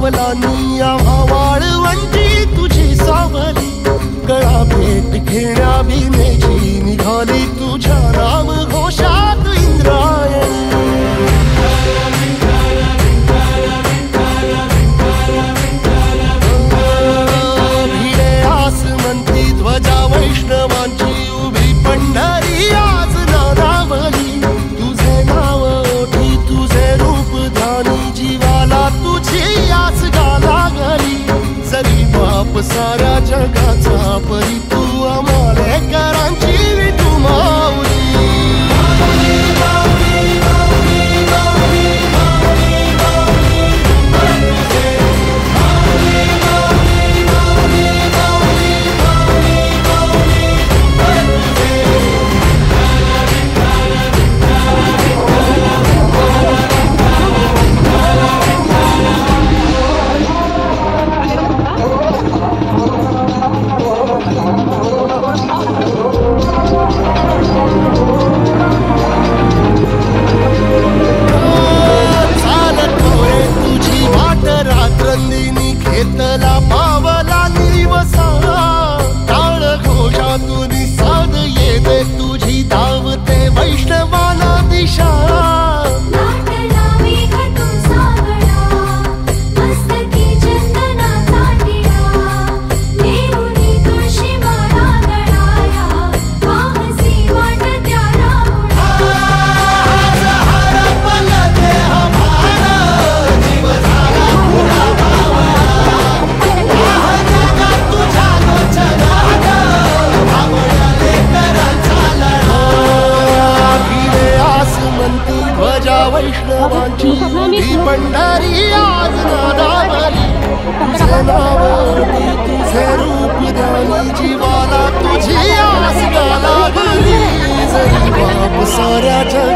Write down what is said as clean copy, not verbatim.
पावलांनी आम्हा वाळवंटी तुझी सावली, गळा भेट घेण्या भीमेची निघाली तुझ्या नाम घोषात इंद्रायणी। भिडे आसमंती ध्वजा वैष्णवांची उभी पंढरी आज नादावली, तुझे नाव ओठी तुझे रूप ध्यानी जीवाला तुझी आस गा लागली। जरी बाप साऱ्या जगाचा परी तू आम्हालेकरांची विठू माऊली। घेतला पावला निवसा, टाळ घोषातून साध येते तुझी धावते वैष्णवाला दिशा। वैष्णवांची ही पंढरी आज नादावली, तुझे नाव ओठी तुझे रूप ध्यानी जीवाला तुझी आस गा लागली। जरी बाप साऱ्या जगाचा